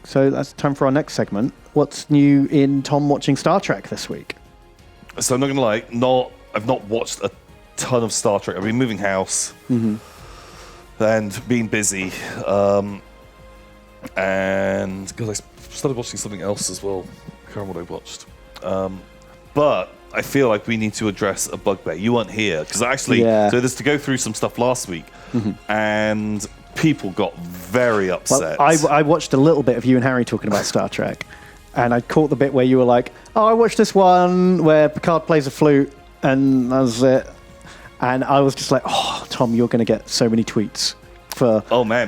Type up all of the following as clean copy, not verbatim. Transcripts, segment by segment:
So that's time for our next segment. What's new in Tom watching Star Trek this week? So I'm not going to lie, I've not watched a ton of Star Trek. I've been moving house and being busy. And God, I started watching something else as well. I can't remember what I watched. But I feel like we need to address a bugbear. You weren't here because actually, so there's to go through some stuff last week, and people got very upset. Well, I watched a little bit of you and Harry talking about Star Trek, and I caught the bit where you were like, "Oh, I watched this one where Picard plays a flute," and that was it. And I was just like, "Oh, Tom, you're going to get so many tweets."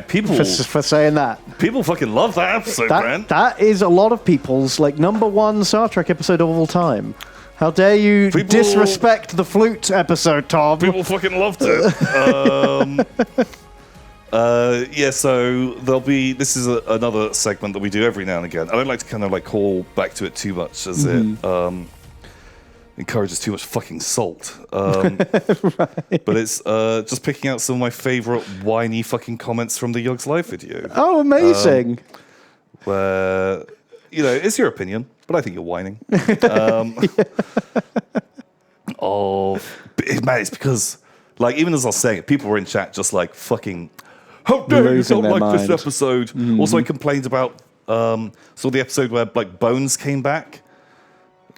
People for saying that. People fucking love that episode, Brent. That is a lot of people's number one Star Trek episode of all time. How dare you disrespect the flute episode, Tom? People fucking loved it. So there'll be. This is another segment that we do every now and again. I don't like to kind of call back to it too much, as it encourages too much fucking salt. Right. But it's just picking out some of my favorite whiny fucking comments from the Yogs live video. Oh, amazing! Where, it's your opinion, but I think you're whining. It's because, even as I was saying it, people were in chat just fucking, how dare you don't like this episode? Also, I complained about the episode where Bones came back.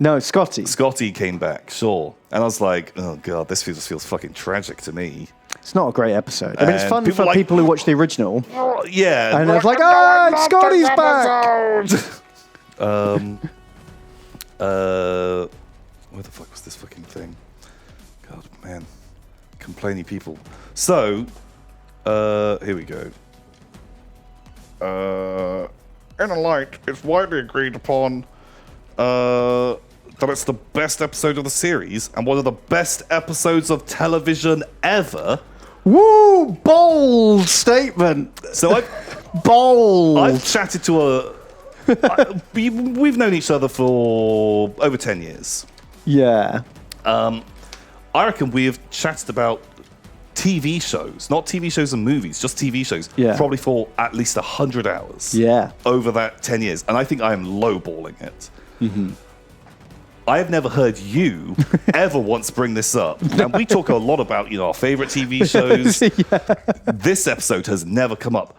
No, Scottie. Scottie came back, sure. And I was like, oh god, this just feels fucking tragic to me. It's not a great episode. I mean, it's fun for people who watch the original. Yeah. And it's like, Scottie's back! Where the fuck was this fucking thing? God, man. Complaining people. So, here we go. In a light, it's widely agreed upon that it's the best episode of the series and one of the best episodes of television ever. Woo! Bold statement. So I've chatted to we've known each other for over 10 years. Yeah. I reckon we have chatted about TV shows, not TV shows and movies, just TV shows, probably for at least 100 hours. Yeah. Over that 10 years. And I think I am lowballing it. I have never heard you ever once bring this up. And we talk a lot about, our favorite TV shows. This episode has never come up.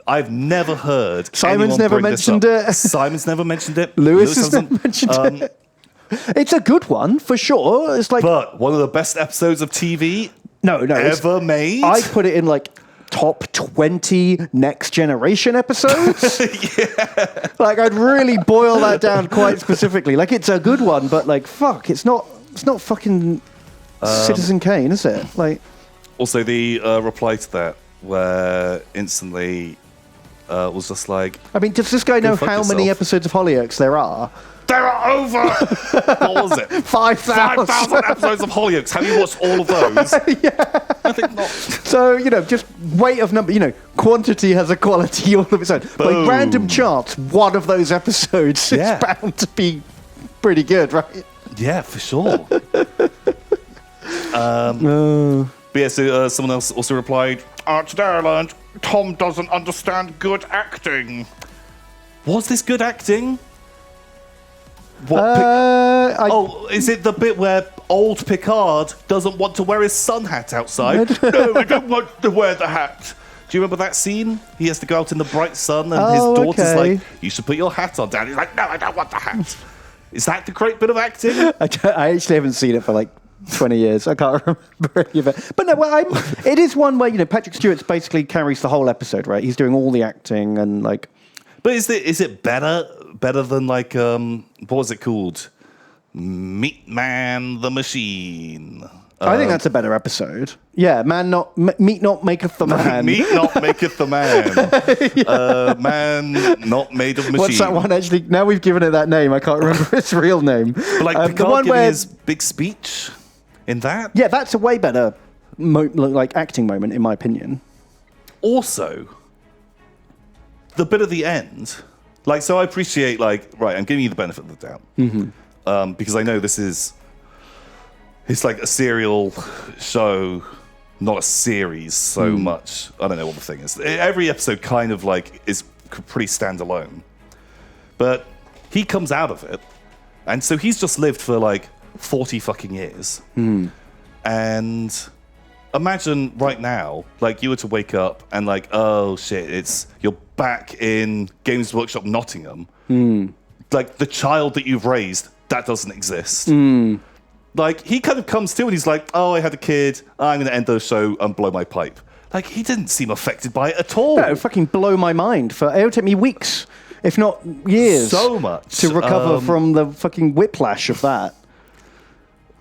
I've never heard Simon's never mentioned it. Simon's never mentioned it. Lewis has never mentioned it. It's a good one, for sure. It's but one of the best episodes of TV ever made. I put it in top 20 Next Generation episodes. I'd really boil that down quite specifically. It's a good one, but fuck, it's not fucking Citizen Kane, is it? Also, the reply to that, where instantly was just like, I mean, does this guy know how many episodes of Hollyoaks there are? There are over, what was it? 5,000 episodes of Hollyoaks. Have you watched all of those? I think not. So, just weight of number, quantity has a quality all of its own. Boom. Random charts, one of those episodes is bound to be pretty good, right? Yeah, for sure. But yeah, so someone else also replied, today I learned Tom doesn't understand good acting. Was this good acting? What? Is it the bit where old Picard doesn't want to wear his sun hat outside? No, I don't want to wear the hat. Do you remember that scene? He has to go out in the bright sun and his daughter's like, you should put your hat on, Dad. He's like, no, I don't want the hat. Is that the great bit of acting? I actually haven't seen it for 20 years. I can't remember any of it. But no, it is one where, Patrick Stewart basically carries the whole episode, right? He's doing all the acting and But is it better than what was it called? Meat Man the Machine. I think that's a better episode. Yeah, meat not maketh the man. Meat not maketh the man. Man not made of machine. What's that one actually? Now we've given it that name, I can't remember its real name. But Picard the one giving where his big speech in that? Yeah, that's a way better acting moment, in my opinion. Also, the bit at the end, so I appreciate, right, I'm giving you the benefit of the doubt. Because I know it's like a serial show, not a series so much. I don't know what the thing is. Every episode kind of is pretty standalone. But he comes out of it, and so he's just lived for like 40 fucking years. And imagine right now, like you were to wake up and like, oh shit, you're back in Games Workshop Nottingham. Like the child that you've raised, that doesn't exist. Like he kind of comes to and he's like, oh, I had a kid, I'm going to end the show and blow my pipe. Like he didn't seem affected by it at all. That would fucking blow my mind. It'll take me weeks, if not years, so much to recover from the fucking whiplash of that.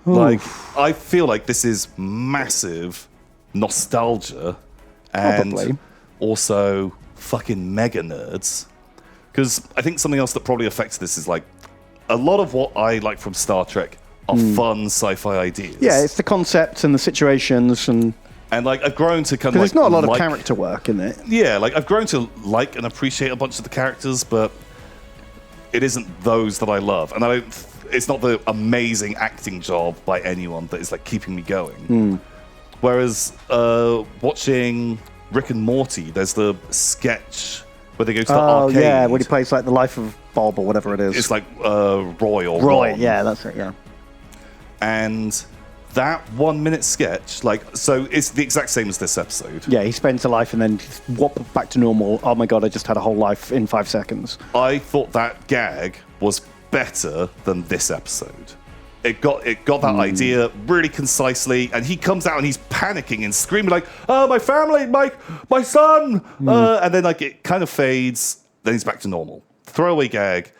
Like, I feel like this is massive nostalgia and Probably. also fucking mega nerds. Because I think something else that probably affects this is like a lot of what I like from Star Trek are fun sci-fi ideas. Yeah, it's the concepts and the situations and like I've grown to kind of like... there's not a lot of character work in it. Yeah, like I've grown to like and appreciate a bunch of the characters, but it isn't those that I love. And it's not the amazing acting job by anyone that is like keeping me going. Whereas watching Rick and Morty, there's the sketch where they go to the arcade. Yeah, when he plays like the life of Bob or whatever it is. It's like Roy or Roy, Ron. yeah, that's it, yeah. And that 1 minute sketch, so it's the exact same as this episode. Yeah, he spends a life and then whop back to normal. Oh my god, I just had a whole life in 5 seconds. I thought that gag was better than this episode. It got that idea really concisely, and he comes out and he's panicking and screaming like, "Oh, my family, my son!" And then like it kind of fades. Then he's back to normal. Throwaway gag.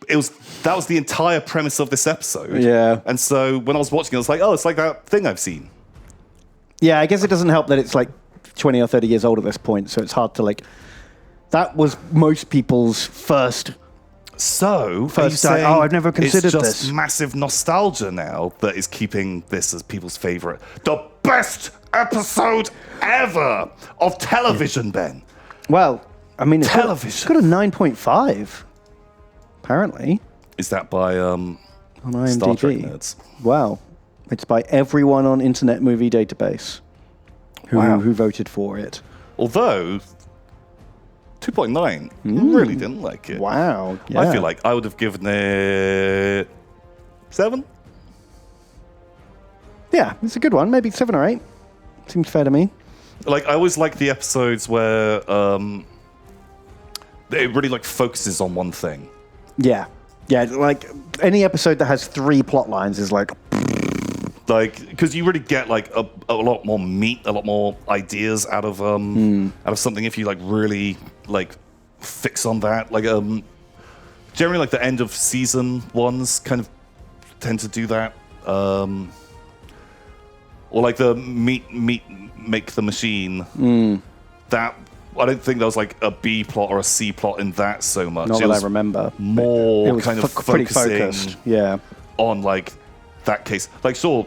That was the entire premise of this episode. Yeah. And so when I was watching, I was like, "Oh, it's like that thing I've seen." Yeah, I guess it doesn't help that it's like 20 or 30 years old at this point, so it's hard to like. That was most people's first. I've never considered it's just this. Massive nostalgia now that is keeping this as people's favorite. The best episode ever of television, Ben. Well, I mean, it's Television. got a 9.5. Apparently, Is that by on Star Trek IMDb. nerds? Wow, it's by everyone on Internet Movie Database who voted for it. Although 2.9, really didn't like it. Wow, yeah. I feel like I would have given it 7. Yeah, it's a good one. Maybe 7 or 8. Seems fair to me. Like I always like the episodes where it really like focuses on one thing. Yeah, like any episode that has 3 plot lines is like because you really get like a lot more meat, a lot more ideas out of something if you like really like fix on that. Like generally like the end of season ones kind of tend to do that. Or like the meat make the machine. That I don't think there was like a B plot or a C plot in that so much. Not that I remember. More it was kind of pretty focusing focused. Yeah. on like that case. Like sure,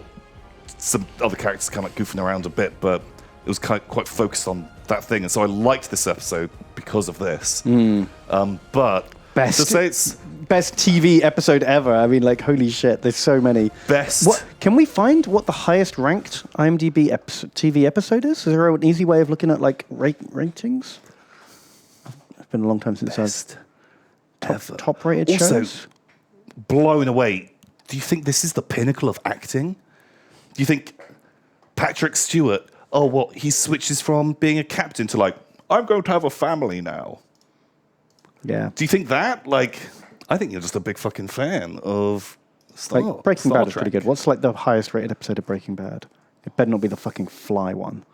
some other characters kind of like goofing around a bit, but it was quite focused on that thing. And so I liked this episode because of this. But Best. to say it's Best TV episode ever. I mean, like, holy shit, there's so many. best. What can we find what the highest ranked IMDb TV episode is? Is there an easy way of looking at like ratings? It's been a long time since Best ever. top rated Also, shows. blown away. Do you think this is the pinnacle of acting? Do you think Patrick Stewart, he switches from being a captain to like, I'm going to have a family now. Yeah. Do you think that? Like, I think you're just a big fucking fan of Like Breaking Bad is pretty good. What's like the highest rated episode of Breaking Bad? It better not be the fucking Fly one.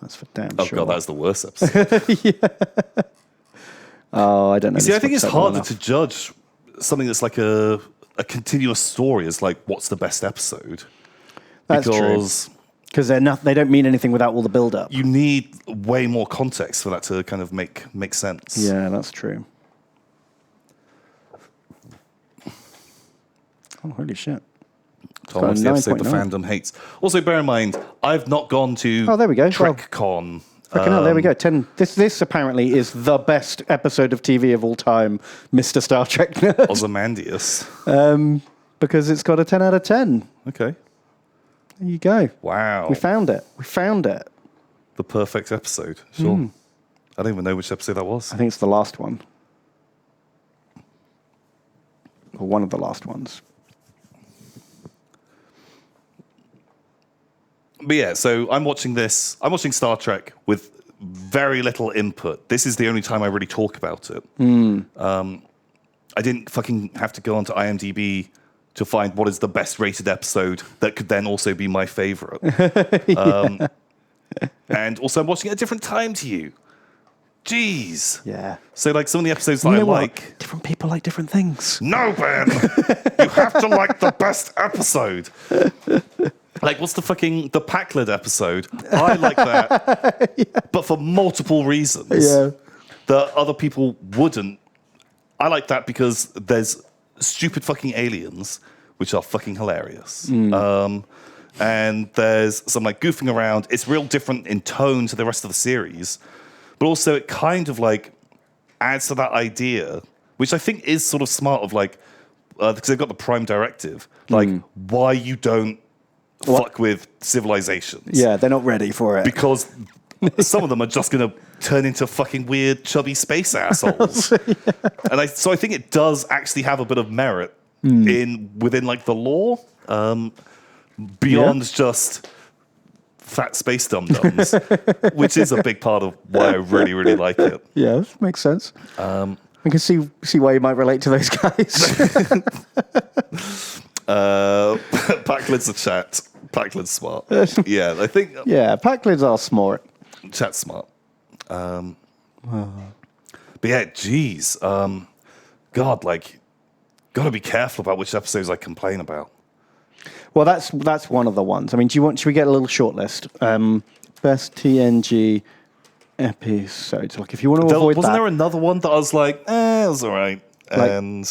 That's for damn Oh sure. god, that's the worst episode. Oh, I don't know. You see, this I think it's book's not well harder enough. to judge something that's like a continuous story as like what's the best episode. That's because because they don't mean anything without all the build up. you need way more context for that to kind of make sense. Yeah, that's true. Oh, holy shit. Tom, got a what's the episode the 9.9. fandom hates? Also, bear in mind, I've not gone to Oh, there we go. TrekCon. Fucking hell, there we go. 10. This apparently is the best episode of TV of all time, Mr. Star Trek Nerd. Ozymandias. Because it's got a 10 out of 10. Okay. There you go. Wow. We found it. The perfect episode. Sure. I don't even know which episode that was. I think it's the last one. or one of the last ones. But yeah, so I'm watching Star Trek with very little input. This is the only time I really talk about it. I didn't fucking have to go onto IMDb to find what is the best rated episode that could then also be my favorite. And also I'm watching at a different time to you. Jeez. Yeah. So like some of the episodes that I like... Different people like different things. No, Ben! You have to like the best episode. Like, what's the Packlid episode? I like that, but for multiple reasons. Yeah. That other people wouldn't. I like that because there's stupid fucking aliens, which are fucking hilarious. And there's some like goofing around. It's real different in tone to the rest of the series, but also it kind of like adds to that idea, which I think is sort of smart of like, because they've got the prime directive, like why you don't fuck with civilizations. Yeah, they're not ready for it. Because some of them are just going to turn into fucking weird, chubby space assholes. And so I think it does actually have a bit of merit within like the lore, beyond just fat space dum-dums, which is a big part of why I really, really like it. Yeah, makes sense. I can see why you might relate to those guys. Packlid's a chat. Packlid's smart. Yeah, I think... Yeah, Packlids are smart. Chat's smart. But yeah, geez. God, like, gotta be careful about which episodes I complain about. Well, that's one of the ones. I mean, should we get a little short list? Best TNG episodes. Like, if you want to avoid Wasn't there another one that I was like, it was all right. Like, And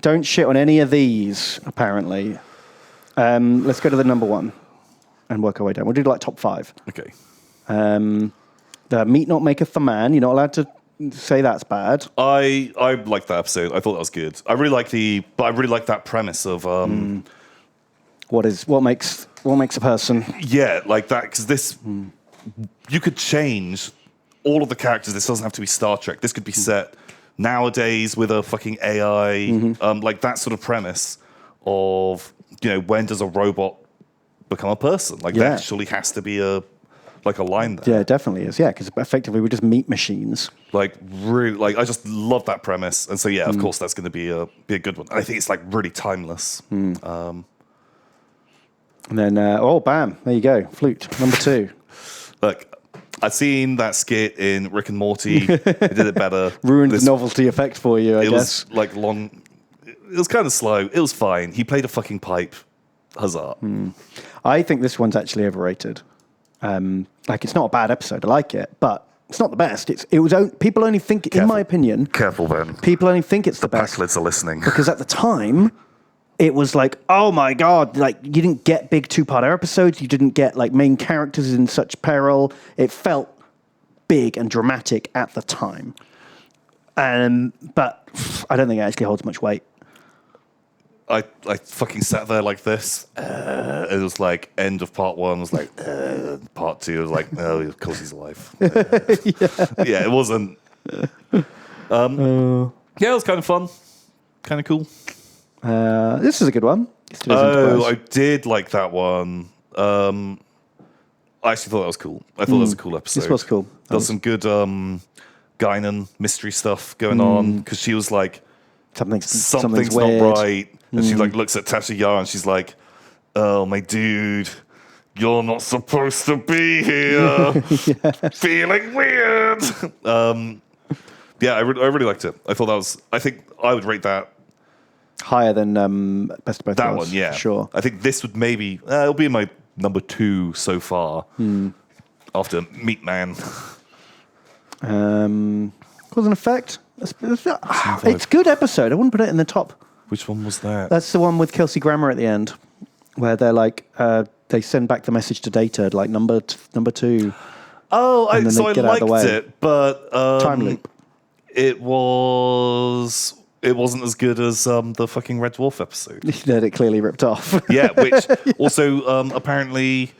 don't shit on any of these, apparently. Let's go to the number one and work our way down. We'll do like top 5. okay. The meat not maketh the man. You're not allowed to say that's bad. I liked that episode. I thought that was good. I really like that premise of What makes a person? yeah, like that, because this you could change all of the characters. This doesn't have to be Star Trek. This could be set nowadays with a fucking AI, like that sort of premise of, you know, when does a robot become a person? Like that surely has to be a line there. Yeah, it definitely is. Yeah, because effectively we're just meat machines. Like really, like I just love that premise, and so yeah, of course that's going to be a good one. And I think it's like really timeless. And then bam, there you go, Flute number 2. Look, I've seen that skit in Rick and Morty. They did it better. Ruined the novelty effect for you, I guess. It was like long. It was kind of slow. It was fine. He played a fucking pipe. Huzzah. I think this one's actually overrated. Like, it's not a bad episode. I like it, but it's not the best. People only think, in my opinion, Careful, Ben. people only think it's the best Packlids are listening. because at the time, it was like, oh my god, like you didn't get big 2-parter episodes. You didn't get like main characters in such peril. It felt big and dramatic at the time. But I don't think it actually holds much weight. I fucking sat there like this. It was like end of part 1. It was like part 2. It was like, oh, of course he's alive. Yeah, it wasn't. Yeah, it was kind of fun, kind of cool. This is a good one. I did like that one. I actually thought that was cool. I thought that was a cool episode. This was cool. There was some good Guinan mystery stuff going on, because she was like, something's not weird. right. And she like looks at Tasha Yar and she's like, oh, my dude, you're not supposed to be here. Feeling weird. Yeah, I really liked it. I think I would rate that Higher than Best of Both that Worlds, one, yeah. for sure. I think this would maybe, it'll be my number 2 so far after Meat Man. Cause and Effect. It's a good episode. I wouldn't put it in the top. Which one was that? That's the one with Kelsey Grammer at the end, where they're like, they send back the message to Data, like number 2. Oh, I get out of the liked way. it, but Time loop. It wasn't as good as the fucking Red Dwarf episode. That it clearly ripped off. Yeah, which also apparently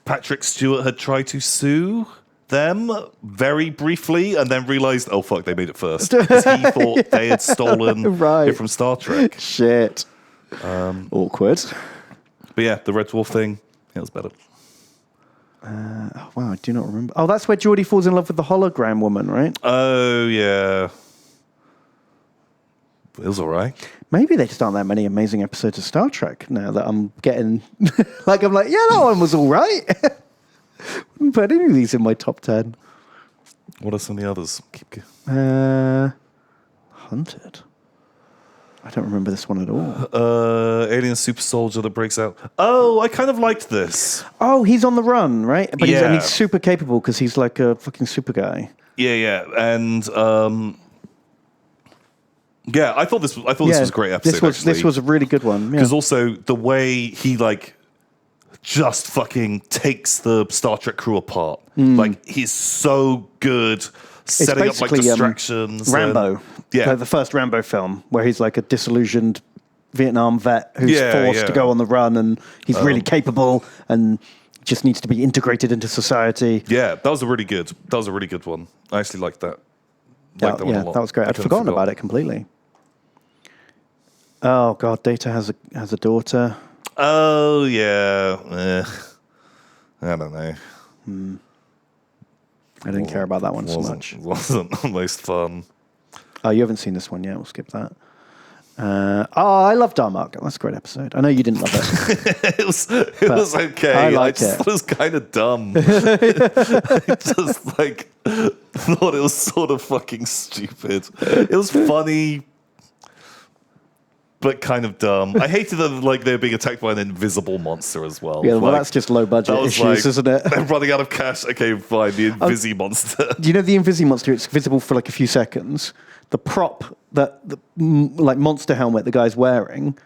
Patrick Stewart had tried to sue them very briefly and then realized, oh fuck, they made it first. Because he thought they had stolen it from Star Trek. Shit. Awkward. But yeah, the Red Dwarf thing, it was better. Wow, I do not remember. Oh, that's where Geordie falls in love with the hologram woman, right? Oh, yeah. It was all right. Maybe there just aren't that many amazing episodes of Star Trek now that I'm getting... I'm like, yeah, that one was all right. Wouldn't put any of these in my top 10. What are some of the others? Keep going. Hunted. I don't remember this one at all. Alien super soldier that breaks out. Oh, I kind of liked this. Oh, he's on the run, right? But Yeah. he's super capable because he's like a fucking super guy. Yeah. And yeah, I thought this was a great episode. This was a really good one. Because also the way he like just fucking takes the Star Trek crew apart. Like he's so good setting up like distractions. Rambo. The first Rambo film where he's like a disillusioned Vietnam vet who's forced to go on the run, and he's really capable and just needs to be integrated into society. Yeah, that was a really good one. I actually liked that. That one a lot. That was great. I'd forgotten about it completely. Oh god, Data has a daughter. Oh yeah. I don't know. I didn't care about that one so much. Wasn't the most fun. Oh, you haven't seen this one yet. We'll skip that. I love Darmok. That's a great episode. I know you didn't love it. it was okay. I liked it. Thought it was kind of dumb. I just like thought it was sort of fucking stupid. It was funny, but kind of dumb. I hated that like they were being attacked by an invisible monster as well. Yeah, well, that's just low budget issues, isn't it? They're running out of cash. Okay, fine. The Invisi monster. Do you know the Invisi monster? It's visible for like a few seconds. The prop that like monster helmet the guy's wearing,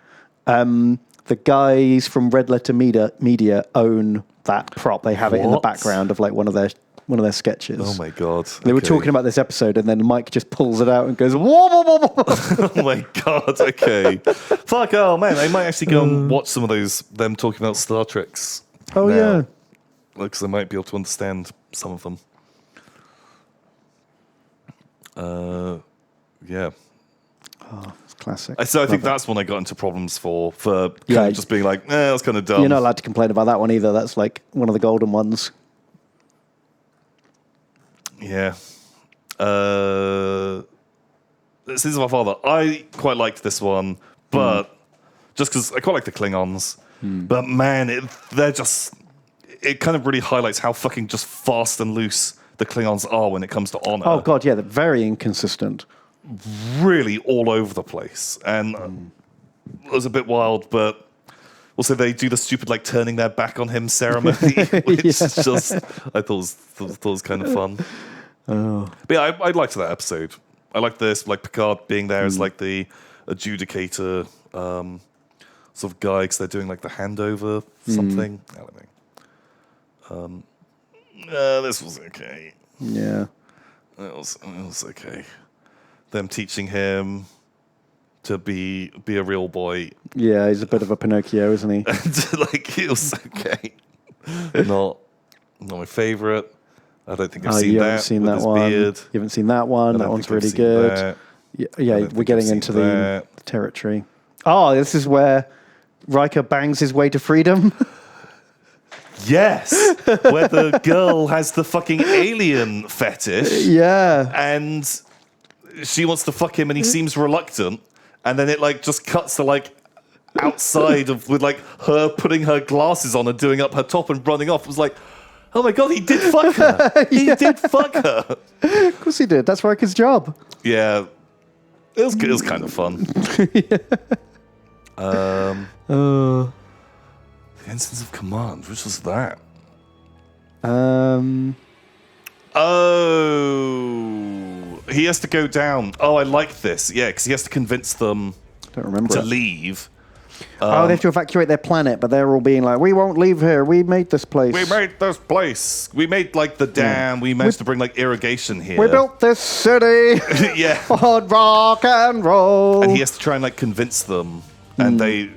the guys from Red Letter Media own that prop. They have it in the background of like one of their sketches. Oh my god! They were talking about this episode, and then Mike just pulls it out and goes, "Whoa, whoa, whoa, whoa." Oh my god! Okay, fuck! Oh man, I might actually go and watch some of them talking about Star Treks. Oh now, yeah, because I might be able to understand some of them. Yeah. Oh, it's classic. So I think that's when I got into problems for kind of just being like, that's kind of dumb. You're not allowed to complain about that one either. That's like one of the golden ones. Yeah. This is my father. I quite liked this one, but just because I quite like the Klingons. But man, it kind of really highlights how fucking just fast and loose the Klingons are when it comes to honor. Oh god, yeah, they're very inconsistent. Really all over the place, and it was a bit wild, but also they do the stupid like turning their back on him ceremony, which is just I thought was kind of fun. But yeah, I liked that episode. I liked this, like Picard being there as like the adjudicator sort of guy, because they're doing like the handover something. I don't know. This was okay. Yeah, it was okay. Them teaching him to be a real boy. Yeah, he's a bit of a Pinocchio, isn't he? Like, it was okay. Not my favourite. I don't think I've seen that. Seen that one. Beard. You haven't seen that one. That one's really good. Yeah, we're getting into the territory. Oh, this is where Riker bangs his way to freedom. Yes, where the girl has the fucking alien fetish. Yeah, and she wants to fuck him, and he seems reluctant. And then it like just cuts to like outside with like her putting her glasses on and doing up her top and running off. It was like, oh my god, he did fuck her. He did fuck her. Of course he did. That's Riker's job. Yeah, it was good. It was kind of fun. The Ensigns of Command. Which was that? Oh, he has to go down. Oh, I like this. Yeah, because he has to convince them to leave. They have to evacuate their planet, but they're all being like, we won't leave here. We made this place. We made this place. We made like the dam. We managed to bring like irrigation here. We built this city. Yeah. On rock and roll. And he has to try and like convince them, and they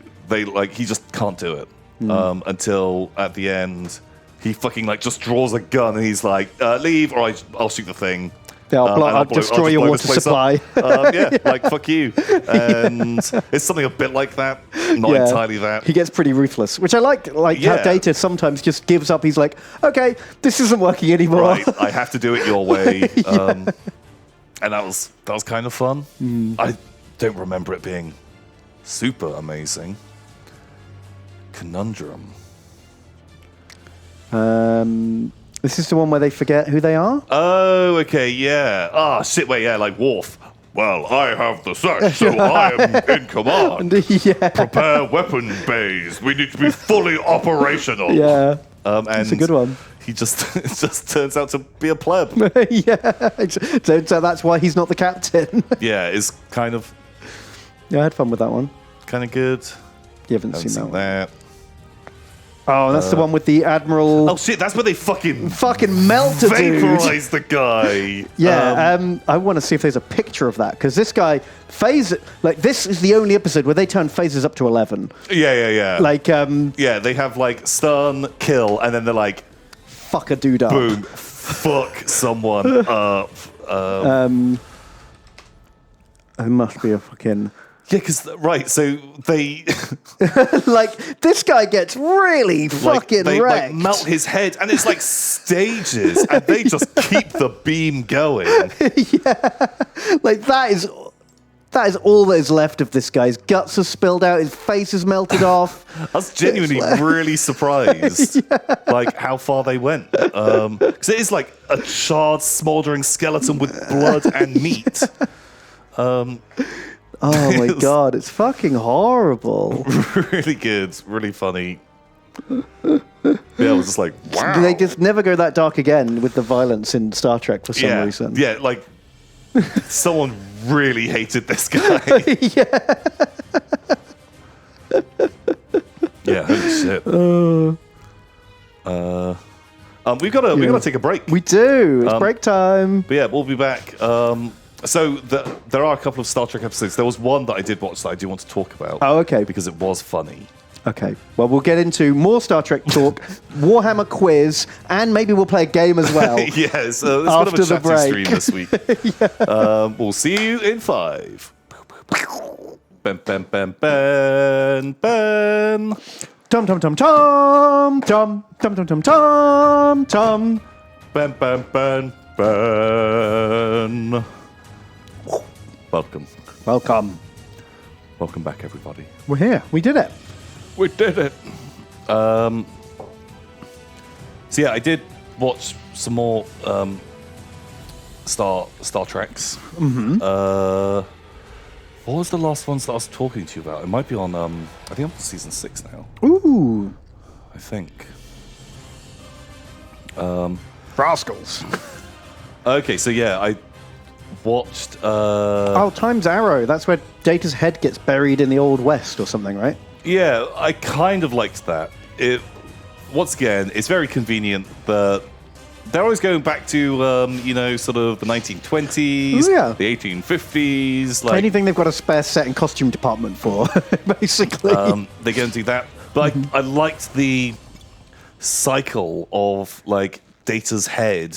like he just can't do it until at the end he fucking like just draws a gun and he's like, leave or I'll shoot the thing. Yeah, I'll destroy your water supply. Like fuck you. And it's something a bit like that, not entirely that. He gets pretty ruthless, which I like how Data sometimes just gives up. He's like, okay, this isn't working anymore. Right, I have to do it your way. And that was kind of fun. I don't remember it being super amazing. Conundrum. This is the one where they forget who they are? Oh, okay, yeah. Ah, shit, wait, yeah, like Worf. Well, I have the search, so I am in command. Prepare weapon bays. We need to be fully operational. Yeah. And it's a good one. He it just turns out to be a pleb. So that's why he's not the captain. Yeah, it's kind of... Yeah, I had fun with that one. Kind of good. You haven't seen that. Oh, that's the one with the Admiral... Oh, shit, that's where they fucking melt a dude. Vaporize the guy. Yeah, I want to see if there's a picture of that, because this guy, this is the only episode where they turn phases up to 11. Yeah. Like, yeah, they have, like, stun, kill, and then they're like... Fuck a dude up. Boom. Fuck someone up. It must be a fucking... Yeah, because, right, so they... like, this guy gets really fucking they, wrecked. Like, melt his head, and it's like stages, and they just keep the beam going. Like, that is all that is left of this guy. His guts are spilled out, his face is melted off. I was genuinely really surprised, like, how far they went. Because it is like a charred, smouldering skeleton with blood and meat. Oh my god, it's fucking horrible. Really good, really funny. Yeah, I was just like, wow. They just never go that dark again with the violence in Star Trek for some reason. Yeah, like, someone really hated this guy. Yeah, holy shit. We've got to take a break. We do. It's break time. But yeah, we'll be back. So there are a couple of Star Trek episodes. There was one that I did watch that I do want to talk about. Oh, okay. Because it was funny. Okay. Well, we'll get into more Star Trek talk, Warhammer quiz, and maybe we'll play a game as well. Yeah, so it's a bit of a chatty stream this week. We'll see you in 5. Ben, ben, ben, ben, ben. Tom, tom, tom, tom, tom, tom, tom, tom, tom, tom. Ben, ben, ben, ben. Welcome. Welcome back, everybody. We're here. We did it. We did it. So yeah, I did watch some more Star Treks. Mm-hmm. What was the last ones that I was talking to you about? It might be on. I think I'm on season 6 now. Ooh. I think. Rascals. Okay, so yeah, I watched. Time's Arrow. That's where Data's head gets buried in the Old West or something, right? Yeah, I kind of liked that. Once again, it's very convenient that they're always going back to, sort of the 1920s, the 1850s. Like, anything they've got a spare set and costume department for, basically. They're going to do that. But I liked the cycle of, like, Data's head,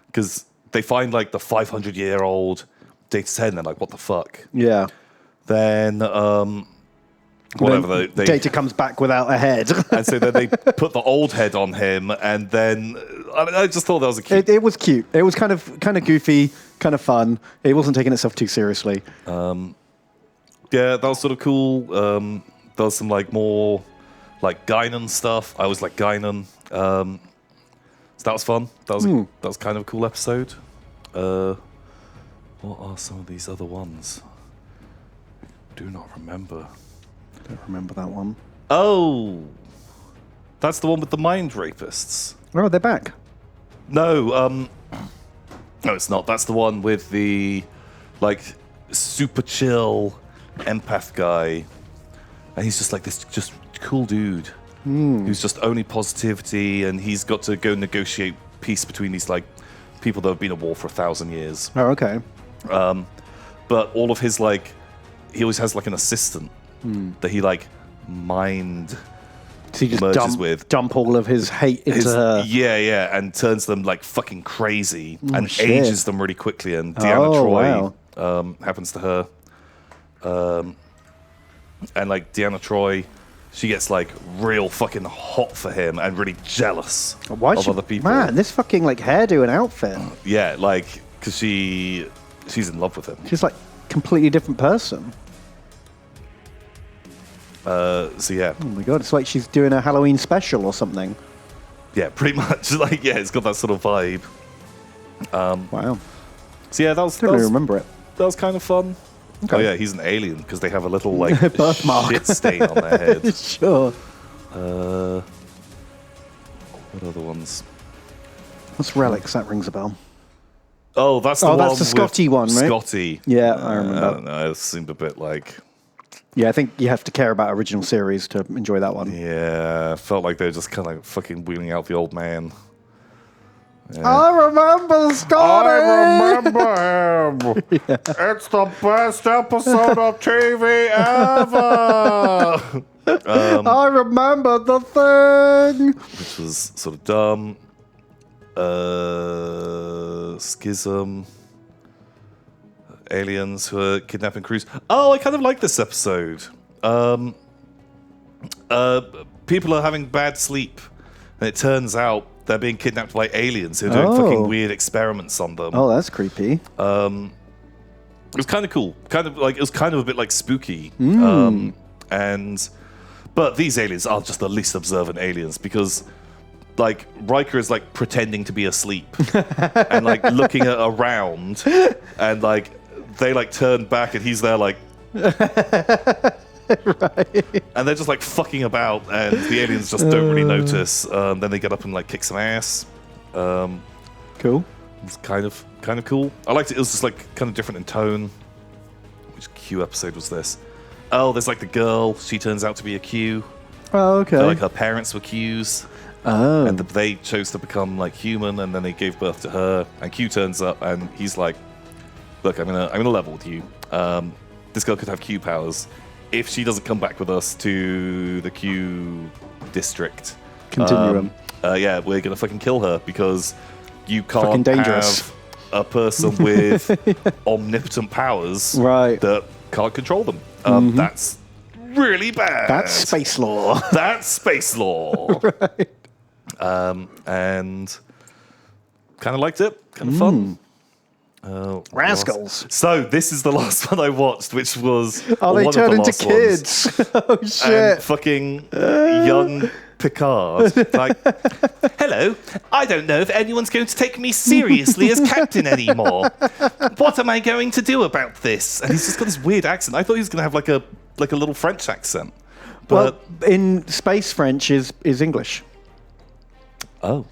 because they find, like, the 500-year-old Data's head, and they're like, what the fuck? Yeah. Then... whatever they Data comes back without a head, and so then they put the old head on him, and then I just thought that was a cute. It was cute. It was kind of goofy, kind of fun. It wasn't taking itself too seriously. Yeah, that was sort of cool. There was some like more like Guinan stuff. I always like Guinan. So that was fun. That was kind of a cool episode. What are some of these other ones? Do not remember. Don't remember that one. Oh, that's the one with the mind rapists. Oh, they're back. No, no, it's not. That's the one with the like super chill empath guy, and he's just like this just cool dude who's just only positivity, and he's got to go negotiate peace between these like people that have been at war for 1,000 years. Oh, okay. But all of his like, he always has like an assistant that he like mind So he merges just with. dump all of his hate into her. Yeah, and turns them like fucking crazy and shit. ages them really quickly. And Deanna Troy wow. happens to her. And like Deanna Troy, she gets like real fucking hot for him and really jealous of other people. Man, this fucking like hairdo and outfit. Yeah, like because she's in love with him. She's like completely different person. So yeah. Oh my god, it's like she's doing a Halloween special or something. Yeah, pretty much. Like yeah, it's got that sort of vibe. Wow. So yeah, that was. I don't really remember it. That was kind of fun. Okay. Oh yeah, he's an alien because they have a little like Birthmark. shit stain on their head. Sure. What other ones? What's Relics? That rings a bell. Oh, that's the one. That's the Scottie one, right? Scottie. Yeah, I remember. I don't know. It seemed a bit like. Yeah, I think you have to care about original series to enjoy that one. Yeah, felt like they were just kind of like fucking wheeling out the old man. Yeah. I remember Scottie. I remember him. Yeah. It's the best episode of TV ever. I remember the thing. Which was sort of dumb. Schism. Aliens who are kidnapping crews. Oh, I kind of like this episode. People are having bad sleep, and it turns out they're being kidnapped by aliens who are doing fucking weird experiments on them. Oh, that's creepy. It was kind of cool. It was kind of a bit like spooky. But these aliens are just the least observant aliens because like Riker is like pretending to be asleep and like looking around and like they like turn back and he's there like right. And they're just like fucking about and the aliens just don't really notice. Then they get up and like kick some ass. Cool. It's kind of cool. I liked it. It was just like kind of different in tone. Which Q episode was this? Oh, there's like the girl. She turns out to be a Q. Oh, okay. So, like her parents were Qs. Oh. And they chose to become like human, and then they gave birth to her. And Q turns up, and he's like, "Look, I'm gonna level with you. This girl could have Q powers if she doesn't come back with us to the Q district. Continuum. Yeah, we're gonna fucking kill her because you Fucking can't dangerous. have a person with omnipotent powers Right. that can't control them. That's really bad. That's space law. That's space law." Right. And kind of liked it. Kind of fun. Rascals. So this is the last one I watched, which was Oh, they one turn of the into last kids. ones. Oh, shit. And fucking young Picard. Like, hello, I don't know if anyone's going to take me seriously as captain anymore. What am I going to do about this? And he's just got this weird accent. I thought he was going to have like a little French accent. But well, in space, French is English. oh.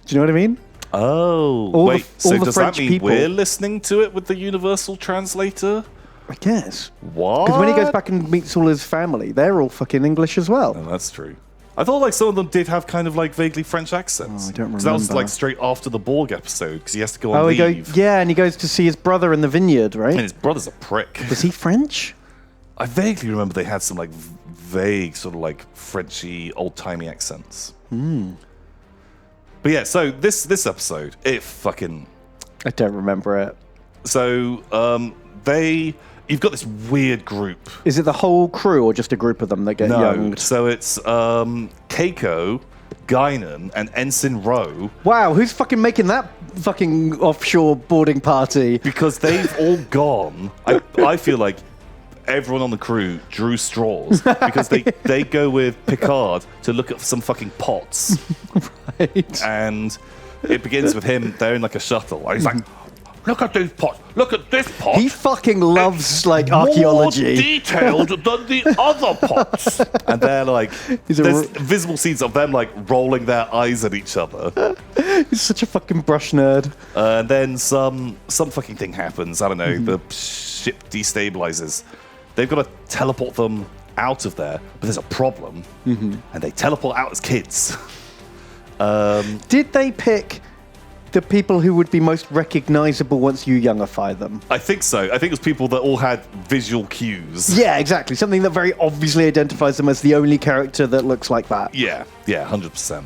Do you know what I mean? Oh, all wait, the so does French that mean people, we're listening to it with the universal translator? I guess. What? Because when he goes back and meets all his family, they're all fucking English as well. Oh, that's true. I thought like some of them did have kind of like vaguely French accents. Oh, I don't remember. That was like straight after the Borg episode because he has to go on Oh, leave. and he goes to see his brother in the vineyard, right? And his brother's a prick. Was he French? I vaguely remember they had some like vague sort of like Frenchy old-timey accents. But yeah, so this episode, it fucking... I don't remember it. So you've got this weird group. Is it the whole crew or just a group of them that get younged? So it's Keiko, Guinan, and Ensign Rowe. Wow, who's fucking making that fucking offshore boarding party? Because they've all gone. I feel like everyone on the crew drew straws because they go with Picard to look at some fucking pots. Right. And it begins with him, they're in like a shuttle. And he's like, look at these pots. Look at this pot. He fucking loves like More archaeology. detailed than the other pots. And they're like, there's visible scenes of them like rolling their eyes at each other. He's such a fucking brush nerd. And then some fucking thing happens. I don't know. The ship destabilizes. They've got to teleport them out of there, but there's a problem. And they teleport out as kids. Did they pick the people who would be most recognizable once you youngify them. I think so. I think it was people that all had visual cues. Yeah, exactly. Something that very obviously identifies them as the only character that looks like that. Yeah, 100%.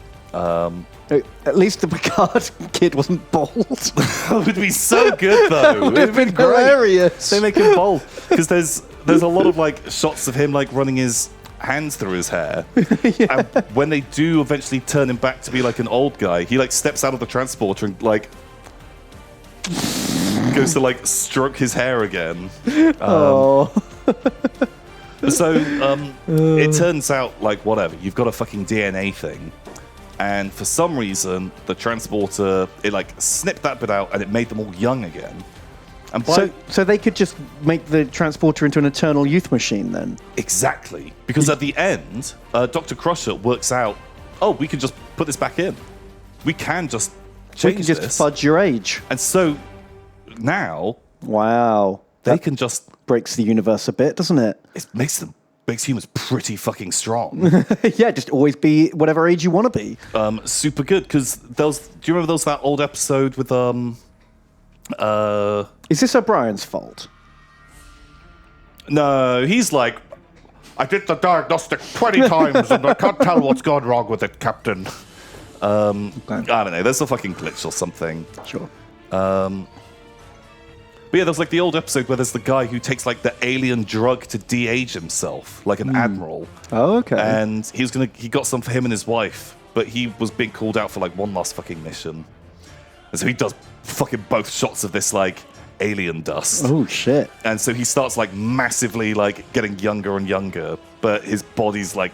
At least the Picard kid wasn't bald. It would be so good, though. It would have been hilarious. They make him bald. Because there's a lot of, like, shots of him, like, running his hands through his hair. Yeah. And when they do eventually turn him back to be, like, an old guy, he, like, steps out of the transporter and, like, goes to, like, stroke his hair again. So, it turns out, like, whatever. You've got a fucking DNA thing. And for some reason, the transporter, it like snipped that bit out and it made them all young again. And so they could just make the transporter into an eternal youth machine then? Exactly. Because at the end, Dr. Crusher works out, oh, we can just put this back in. We can just change this. We can just fudge your age. And so now... Wow. They can just... breaks the universe a bit, doesn't it? It makes humans pretty fucking strong. Yeah, just always be whatever age you want to be. Super good, because do you remember that old episode with Is this O'Brien's fault? No, he's like, I did the diagnostic 20 times and I can't tell what's gone wrong with it, Captain. I don't know, there's a fucking glitch or something. Sure. But yeah, there's like the old episode where there's the guy who takes like the alien drug to de-age himself, like an admiral. Oh, okay. And he got some for him and his wife, but he was being called out for like one last fucking mission. And so he does fucking both shots of this like alien dust. Oh shit. And so he starts like massively like getting younger and younger, but his body's like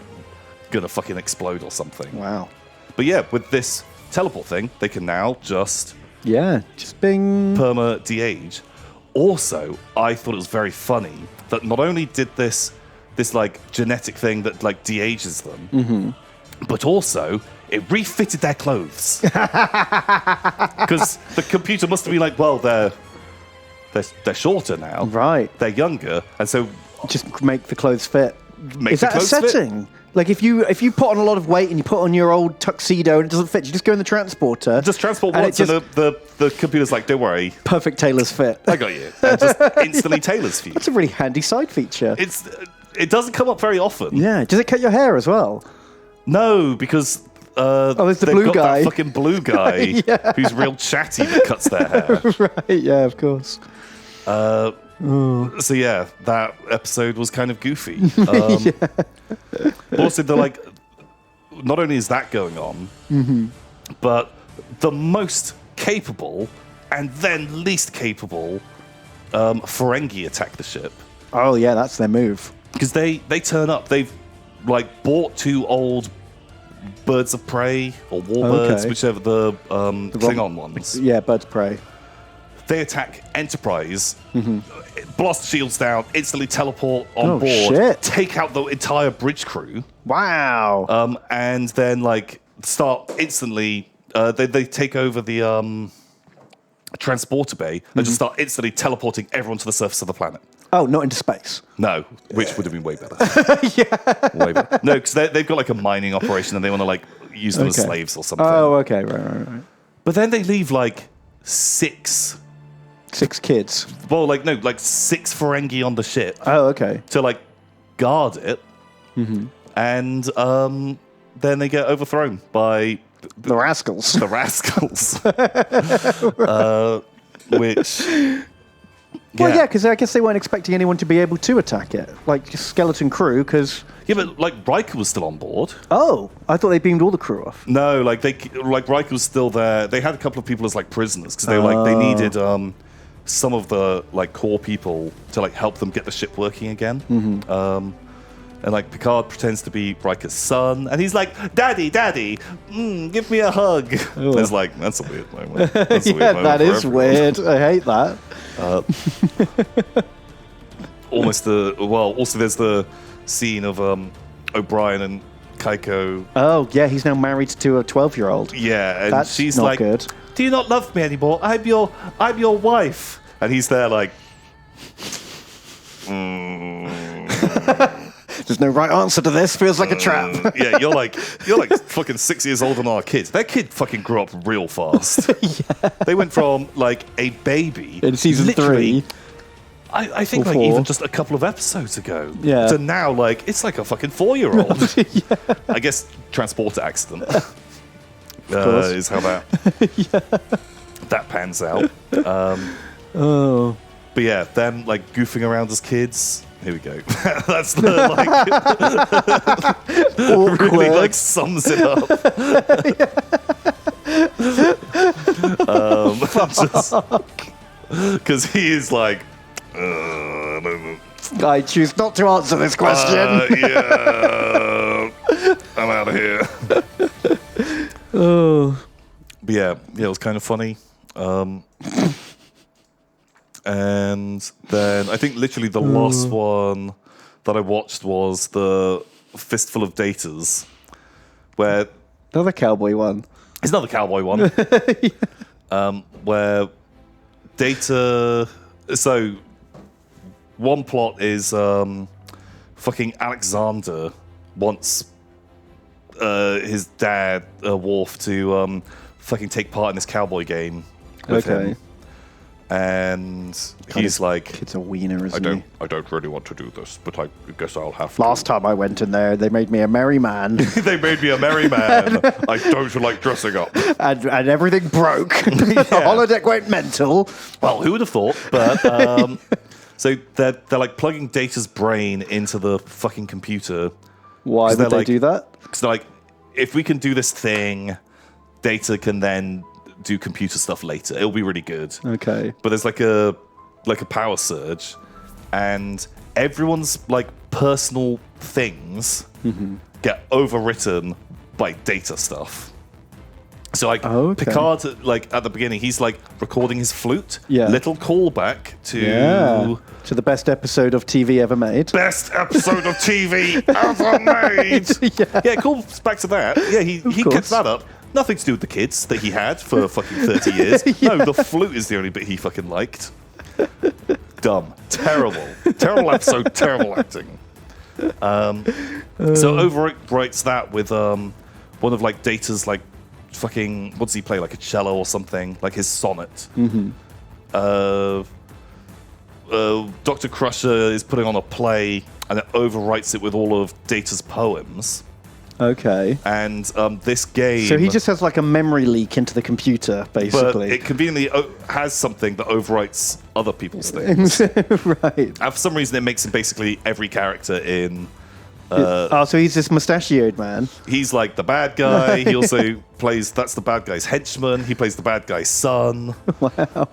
gonna fucking explode or something. Wow. But yeah, with this teleport thing, they can now just bing perma de-age. Also, I thought it was very funny that not only did this like genetic thing that like de-ages them, but also it refitted their clothes. Because the computer must have been like, well, they're shorter now, right? They're younger, and so just make the clothes fit. Is that a setting? Like if you put on a lot of weight and you put on your old tuxedo and it doesn't fit, you just go in the transporter. Just transport once, and the computer's like, don't worry. Perfect tailor's fit. I got you. And just instantly tailors for you. That's a really handy side feature. It doesn't come up very often. Yeah. Does it cut your hair as well? No, because there's the blue guy. That fucking blue guy who's real chatty that cuts their hair. Right, yeah, of course. So yeah, that episode was kind of goofy. Also, they're like, not only is that going on, but the most capable and then least capable Ferengi attack the ship. Oh yeah, that's their move. Because they turn up. They've like bought two old birds of prey or warbirds, whichever the Klingon ones. Yeah, birds of prey. They attack Enterprise, blast the shields down, instantly teleport on board, shit. take out the entire bridge crew. Wow. And then like start instantly. They take over the transporter bay and just start instantly teleporting everyone to the surface of the planet. Oh, not into space. No, which would have been way better. Way better. No, because they've got like a mining operation and they want to like use them as slaves or something. Oh, okay, right. But then they leave like six kids. Well, like six Ferengi on the ship. Oh, okay. To like guard it, and then they get overthrown by the Rascals. The Rascals, which. Well, yeah, because I guess they weren't expecting anyone to be able to attack it, like just skeleton crew. Because but like Riker was still on board. Oh, I thought they beamed all the crew off. No, like Riker was still there. They had a couple of people as like prisoners because they needed some of the like core people to like help them get the ship working again. And like Picard pretends to be Riker's son, and he's like, "Daddy, give me a hug." It's like that's a weird moment. That's a weird moment that is weird. I hate that. Also there's the scene of O'Brien and Keiko. Oh yeah, he's now married to a 12-year-old. Yeah, and that's she's not like, good. "Do you not love me anymore? I'm your wife." And he's there like, There's no right answer to this. Feels like a trap. Yeah, you're like fucking 6 years older than our kids. That kid fucking grew up real fast. They went from like a baby In season literally, 3. I think Or like 4. even just a couple of episodes ago. Yeah. To now, like it's like a fucking 4-year-old. I guess transporter accident course. is how that that pans out. Oh. But yeah, them like goofing around as kids. Here we go. That's the like really like sums it up. Because he is like, I don't know. I choose not to answer this question. Yeah, I'm out of here. Oh. But yeah, it was kind of funny. And then I think literally the last one that I watched was the Fistful of Datas, where Another cowboy one. it's another cowboy one, where Data. So one plot is fucking Alexander wants his dad Worf to fucking take part in this cowboy game with him. And he's like, It's a wiener, isn't he? I don't really want to do this, but I guess I'll have to. Last time I went in there, they made me a merry man. They made me a merry man. I don't like dressing up. and everything broke. The holodeck went mental. Well, who would have thought? But so they're like plugging Data's brain into the fucking computer. Why would they like, do that? Because they're like, if we can do this thing, Data can then do computer stuff later. It'll be really good. Okay. But there's like a power surge, and everyone's like personal things get overwritten by Data stuff. So like Picard, like at the beginning, he's like recording his flute. Yeah. Little callback to to the best episode of TV ever made. best episode of TV ever made. Yeah, it calls back to that. Yeah, he kept that up. Nothing to do with the kids that he had for fucking 30 years. No, the flute is the only bit he fucking liked. Dumb. Terrible. Terrible episode, terrible acting. So overwrites that with one of like Data's like fucking, what does he play, like a cello or something, like his sonnet. Dr. Crusher is putting on a play and it overwrites it with all of Data's poems. Okay. And this game... So he just has like a memory leak into the computer, basically. But it conveniently has something that overwrites other people's things. Right. And for some reason, it makes him basically every character in... so he's this mustachioed man. He's like the bad guy. He also plays... That's the bad guy's henchman. He plays the bad guy's son. Wow.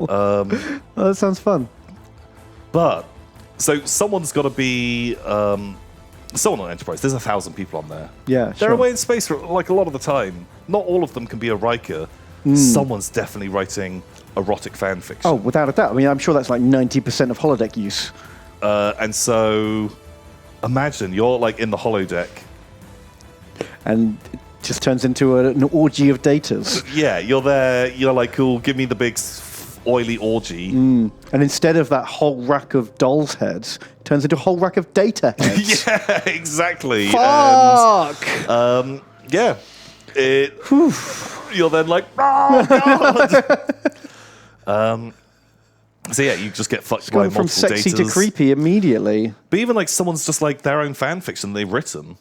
That sounds fun. But... So someone's got to be... someone on Enterprise. There's 1,000 people on there. Yeah, They're away in space for like a lot of the time. Not all of them can be a Riker. Someone's definitely writing erotic fan fiction. Oh, without a doubt. I mean, I'm sure that's like 90% of holodeck use. And so, imagine you're like in the holodeck. And it just turns into an orgy of datas. Yeah, you're there. You're like, cool, give me the big oily orgy. And instead of that whole rack of dolls' heads, it turns into a whole rack of data heads. Yeah, exactly. Fuck! And, yeah. You're then like, oh, God! So yeah, you just get fucked by multiple from sexy datas. to creepy immediately. But even like someone's just like their own fan fiction they've written.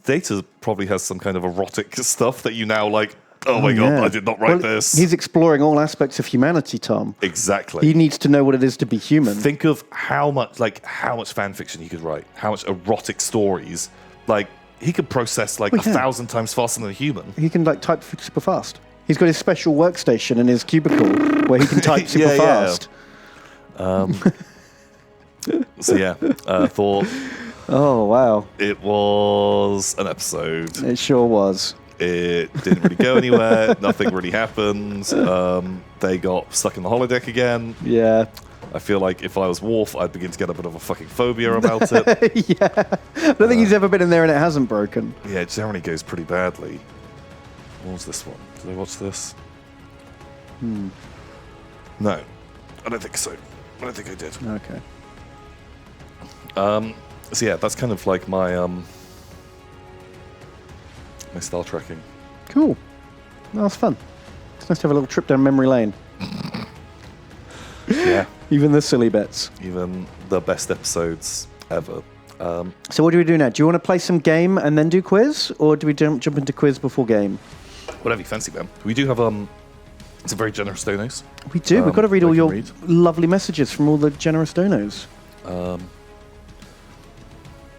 Data probably has some kind of erotic stuff that you now like, oh my God, I did not write this. He's exploring all aspects of humanity, Tom. Exactly. He needs to know what it is to be human. Think of how much fan fiction he could write, how much erotic stories. Like, he could process like 1,000 times faster than a human. He can like type super fast. He's got his special workstation in his cubicle where he can type super fast. So yeah, thought Oh, wow. it was an episode. It sure was. It didn't really go anywhere. Nothing really happened. They got stuck in the holodeck again. Yeah. I feel like if I was Worf, I'd begin to get a bit of a fucking phobia about it. Yeah. I don't think he's ever been in there and it hasn't broken. Yeah, it generally goes pretty badly. What was this one? Did I watch this? No. I don't think so. I don't think I did. Okay. So yeah, that's kind of like my my style tracking. Cool. That was fun. It's nice to have a little trip down memory lane. Yeah. Even the silly bits. Even the best episodes ever. So what do we do now? Do you want to play some game and then do quiz? Or do we jump into quiz before game? Whatever you fancy, man. We do have some very generous donos. We do. We've got to read all I can your read. lovely messages from all the generous donos.